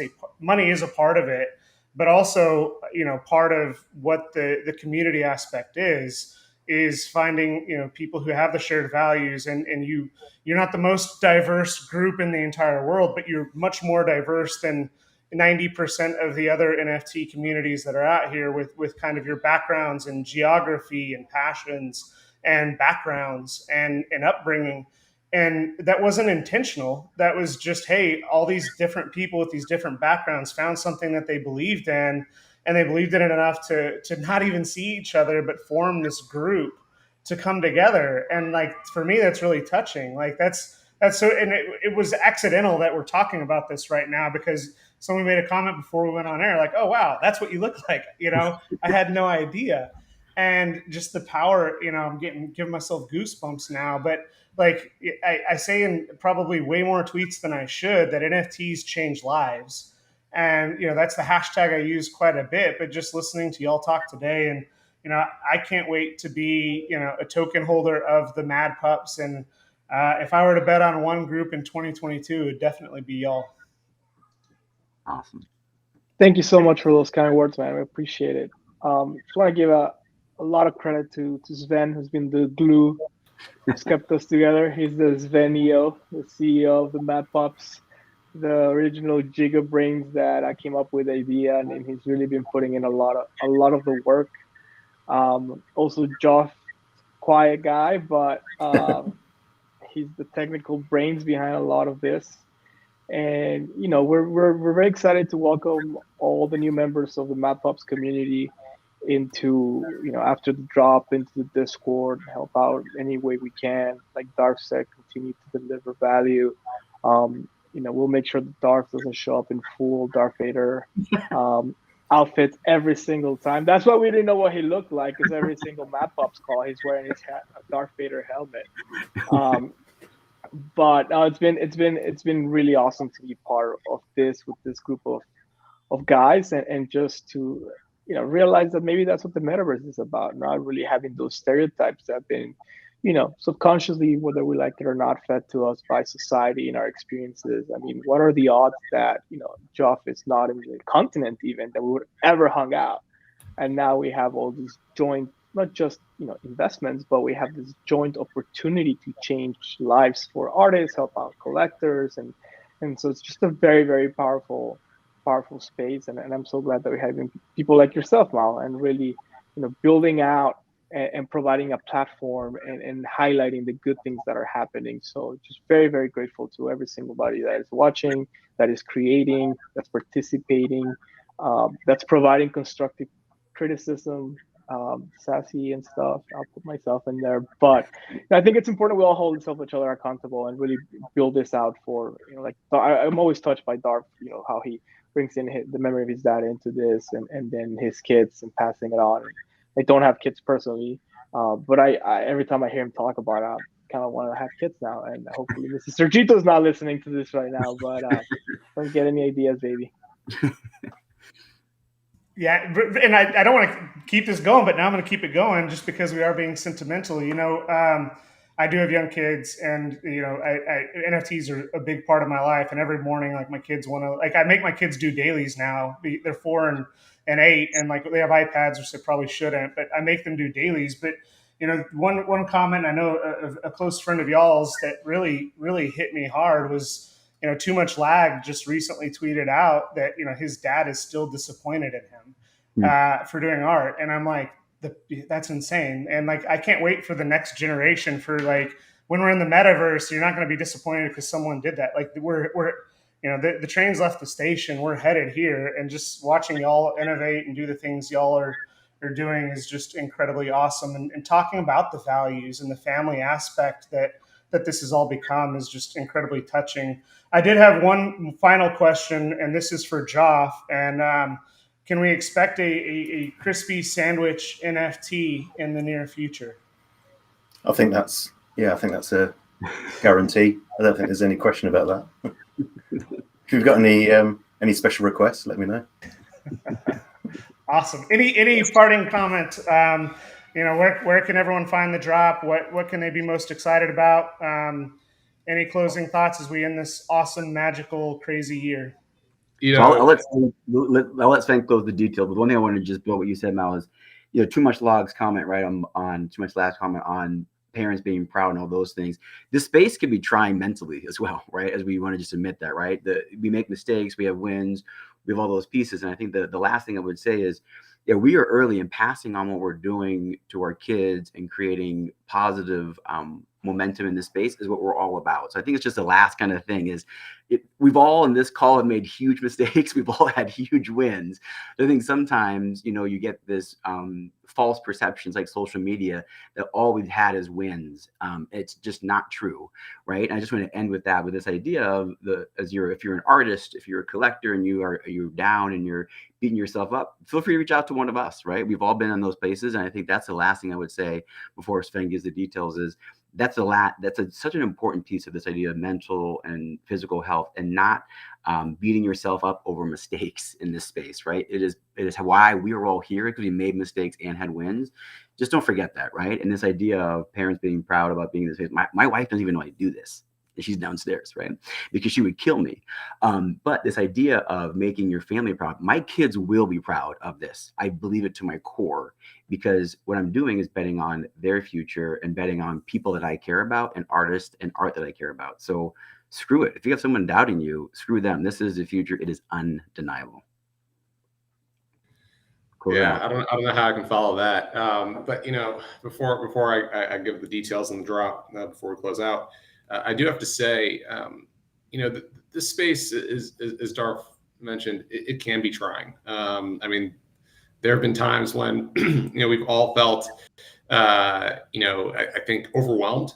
a part of it, but also, part of what the community aspect is finding, people who have the shared values, and you're not the most diverse group in the entire world, but you're much more diverse than 90% of the other NFT communities that are out here with kind of your backgrounds and geography and passions and backgrounds and upbringing. And that wasn't intentional. That was just, hey, all these different people with these different backgrounds found something that they believed in, and they believed in it enough to not even see each other, but form this group to come together. And like, for me, that's really touching. Like that's so, and it was accidental that we're talking about this right now, because someone made a comment before we went on air, like, oh, wow, that's what you look like. I had no idea. And just the power, I'm giving myself goosebumps now, but like I say in probably way more tweets than I should, that NFTs change lives. And, that's the hashtag I use quite a bit, but just listening to y'all talk today, and, I can't wait to be, a token holder of the Mad Pups. And if I were to bet on one group in 2022, it would definitely be y'all. Awesome. Thank you so much for those kind words, man. I appreciate it. Just want to give a lot of credit to Sven, who's been the glue who's kept us together. He's the Svenio, the CEO of the Mad Pups, the original Giga brains that I came up with the idea, and he's really been putting in a lot of the work. Also, Joff, quiet guy, but he's the technical brains behind a lot of this. And we're very excited to welcome all the new members of the Mad Pups community into, after the drop, into the Discord, help out any way we can. Like Darth said, continue to deliver value. We'll make sure that Darth doesn't show up in full Darth Vader outfits every single time. That's why we didn't know what he looked like, because every single Mad Pups call, he's wearing his Darth Vader helmet. But it's been really awesome to be part of this with this group of guys, and just to realize that maybe that's what the metaverse is about, not really having those stereotypes that have been subconsciously, whether we like it or not, fed to us by society and our experiences. I mean, what are the odds that Joff is not in the continent even that we would ever hung out, and now we have all these joint, not just investments, but we have this joint opportunity to change lives for artists, help out collectors, and so it's just a very, very powerful space. And I'm so glad that we're having people like yourself, Mal, and really building out and providing a platform and highlighting the good things that are happening. So just very, very grateful to every single body that is watching, that is creating, that's participating, that's providing constructive criticism, sassy and stuff. I'll put myself in there, but I think it's important we all hold each other accountable and really build this out for I'm always touched by Darth, how he brings in the memory of his dad into this, and then his kids, and passing it on. I don't have kids personally, but I every time I hear him talk about it, I kind of want to have kids now, and hopefully Mrs. Sergito's not listening to this right now, but don't get any ideas, baby. Yeah, and I don't want to keep this going, but now I'm going to keep it going just because we are being sentimental. I do have young kids, and NFTs are a big part of my life. And every morning, like, my kids want to, I make my kids do dailies now. They're 4 and 8, and they have iPads, which they probably shouldn't, but I make them do dailies. But one comment I know a close friend of y'all's that really hit me hard was, Too Much Lag just recently tweeted out that, his dad is still disappointed in him for doing art. And I'm like, that's insane. And like, I can't wait for the next generation for like, when we're in the metaverse, you're not going to be disappointed because someone did that. Like we're the train's left the station. We're headed here, and just watching y'all innovate and do the things y'all are doing is just incredibly awesome. And talking about the values and the family aspect that this has all become is just incredibly touching. I did have one final question, and this is for Joff. And can we expect a crispy sandwich NFT in the near future? I think that's a guarantee. I don't think there's any question about that. If you've got any special requests, let me know. Awesome. Any parting comment? Where can everyone find the drop? What can they be most excited about? Any closing thoughts as we end this awesome, magical, crazy year? So I'll let Sven close the details. But one thing I wanted to just build what you said, Mal, is Too Much Lag's comment, right, on Too Much Lag's comment on parents being proud and all those things. This space can be trying mentally as well, right? As we want to just admit that, right? We make mistakes, we have wins, we have all those pieces. And I think the last thing I would say is, we are early in passing on what we're doing to our kids and creating positive momentum in this space is what we're all about. So I think it's just the last kind of thing is we've all in this call have made huge mistakes. We've all had huge wins. I think sometimes, you get this false perceptions like social media that all we've had is wins. It's just not true, right? And I just want to end with that, with this idea of if you're an artist, if you're a collector and you're down and you're beating yourself up, feel free to reach out to one of us, right? We've all been in those places. And I think that's the last thing I would say before Sven gives the details is that's such an important piece of this idea of mental and physical health, and not beating yourself up over mistakes in this space, right? It is why we are all here, because we made mistakes and had wins. Just don't forget that, right? And this idea of parents being proud about being in this space. My wife doesn't even know I do this. She's downstairs, right? Because she would kill me. But this idea of making your family proud, my kids will be proud of this. I believe it to my core, because what I'm doing is betting on their future and betting on people that I care about and artists and art that I care about. So screw it. If you have someone doubting you, screw them. This is the future. It is undeniable. Cool. Yeah, I don't know how I can follow that. But before I give the details on the drop, before we close out, I do have to say, this space is, as Darth mentioned, it can be trying. There have been times when, we've all felt, I think overwhelmed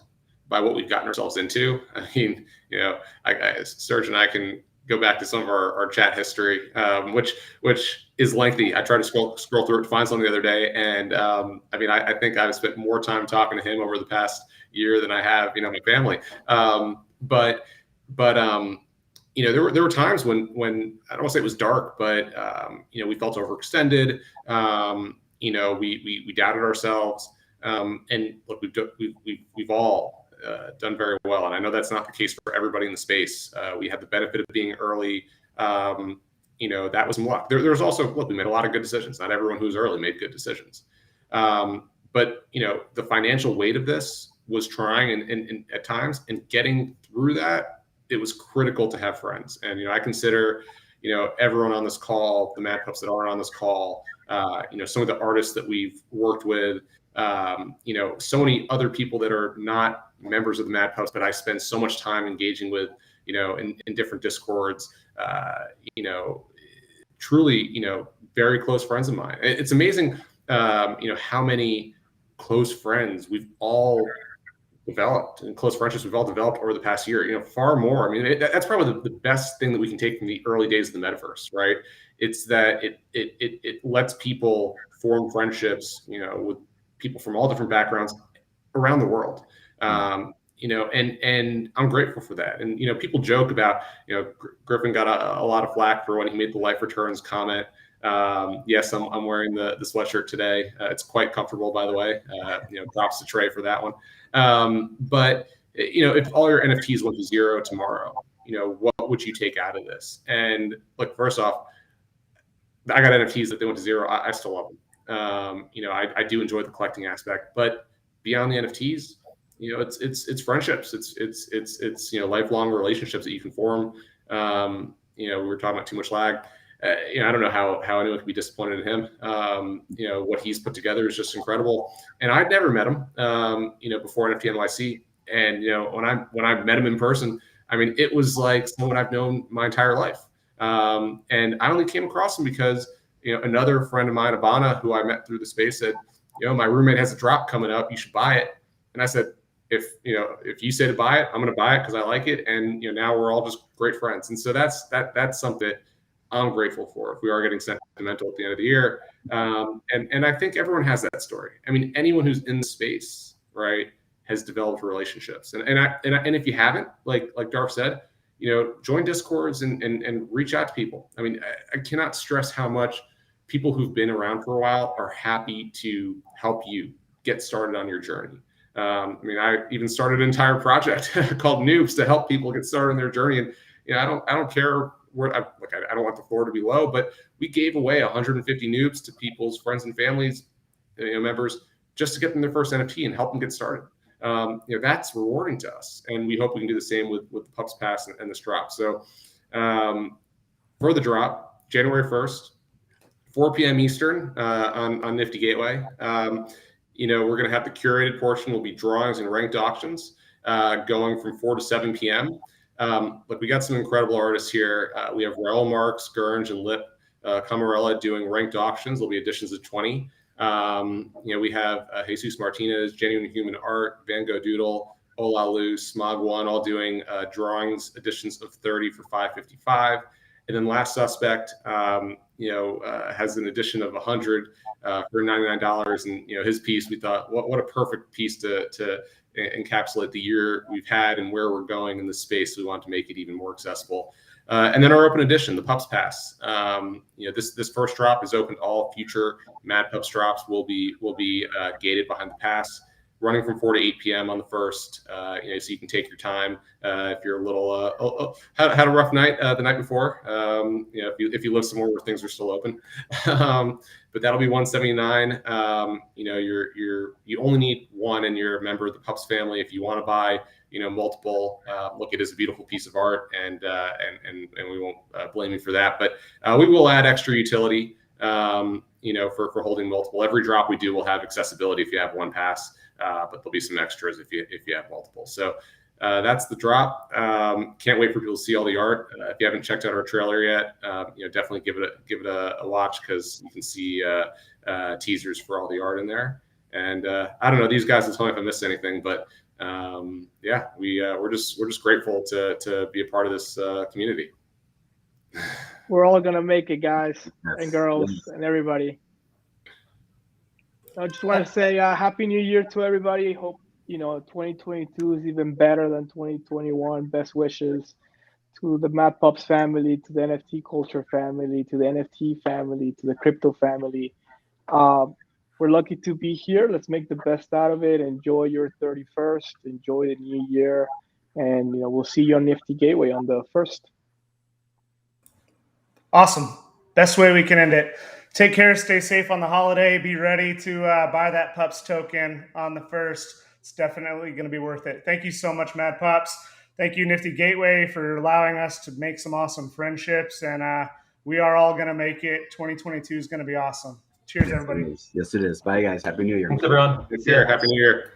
by what we've gotten ourselves into. Serge and I can go back to some of our chat history, which is lengthy. I tried to scroll through it to find something the other day, and I think I've spent more time talking to him over the past year than I have, my family. But there were times when I don't want to say it was dark, but we felt overextended. We doubted ourselves, and look, we've all done very well, and I know that's not the case for everybody in the space. We had the benefit of being early. That was some luck. There was also, look, we made a lot of good decisions. Not everyone who's early made good decisions. But the financial weight of this was trying, and at times, and getting through that, it was critical to have friends. And I consider everyone on this call, the Mad Pups that are on this call, some of the artists that we've worked with, so many other people that are not members of the Mad Pups, but I spend so much time engaging with, in different discords, truly, very close friends of mine. It's amazing, how many close friends we've all developed, and close friendships we've all developed over the past year. Far more. That's probably the best thing that we can take from the early days of the metaverse, right? It's that it lets people form friendships, with people from all different backgrounds around the world. And I'm grateful for that. And people joke about, Griffin got a lot of flack for when he made the life returns comment. Yes, I'm wearing the sweatshirt today. It's quite comfortable, by the way. Props to Trey for that one. But if all your NFTs went to zero tomorrow, what would you take out of this? And look, first off, I got NFTs that they went to zero. I still love them. I do enjoy the collecting aspect, but beyond the NFTs, it's friendships. It's lifelong relationships that you can form. We were talking about Too Much Lag. I don't know how anyone could be disappointed in him. What he's put together is just incredible. And I'd never met him, before NFT NYC. And when I met him in person, I mean, it was like someone I've known my entire life. And I only came across him because another friend of mine, Abana, who I met through the space, said, my roommate has a drop coming up. You should buy it. And I said, if you say to buy it, I'm going to buy it because I like it. And now we're all just great friends. And so that's something I'm grateful for. If we are getting sentimental at the end of the year, and I think everyone has that story. I mean, anyone who's in the space, right, has developed relationships. And if you haven't, like Darf said, join Discords and reach out to people. I mean, I cannot stress how much people who've been around for a while are happy to help you get started on your journey. I even started an entire project called Noobs to help people get started on their journey. And I don't care where I don't want the floor to be low, but we gave away 150 Noobs to people's friends and families, members, just to get them their first NFT and help them get started. That's rewarding to us, and we hope we can do the same with the Pups Pass and this drop. So for the drop, January 1st, 4 p.m. Eastern on Nifty Gateway. We're going to have the curated portion will be drawings and ranked auctions going from 4 to 7 p.m. Look, we got some incredible artists here. We have Raul Marks, Gurnge, and Lip Camarella doing ranked auctions. There'll be editions of 20. We have Jesus Martinez, Genuine Human Art, Van Gogh Doodle, Olalu, Smog One, all doing drawings editions of 30 for $5.55. And then Last Suspect, has an edition of 100 for $99. And his piece, we thought, what a perfect piece to encapsulate the year we've had and where we're going in the space. We want to make it even more accessible. And then our open edition, the Pups Pass. This first drop is open to all future Mad Pups drops. Will be gated behind the pass, running from 4 to 8 p.m. on the first. So you can take your time if you're a little had a rough night the night before. If you live somewhere where things are still open. But that'll be $179. You only need one, and you're a member of the Pups family. If you want to buy multiple, look, it is a beautiful piece of art, and we won't blame you for that. But we will add extra utility, for holding multiple. Every drop we do will have accessibility if you have one pass, but there'll be some extras if you have multiple. So that's the drop. Can't wait for people to see all the art. If you haven't checked out our trailer yet, definitely give it a watch, because you can see teasers for all the art in there. And I don't know, these guys will tell me if I missed anything, but we're just grateful to be a part of this community. We're all gonna make it, guys and girls and everybody. I just want to say Happy New Year to everybody. Hope 2022 is even better than 2021. Best wishes to the Mad Pups family, to the NFT culture family, to the NFT family, to the crypto family. We're lucky to be here. Let's make the best out of it. Enjoy your 31st. Enjoy the new year. And we'll see you on Nifty Gateway on the 1st. Awesome. Best way we can end it. Take care. Stay safe on the holiday. Be ready to buy that Pups token on the 1st. It's definitely going to be worth it. Thank you so much, Mad Pups. Thank you, Nifty Gateway, for allowing us to make some awesome friendships. And we are all going to make it. 2022 is going to be awesome. Cheers, everybody. Yes, it is. Bye, guys. Happy New Year. Thanks, everyone. Take care. Happy New Year.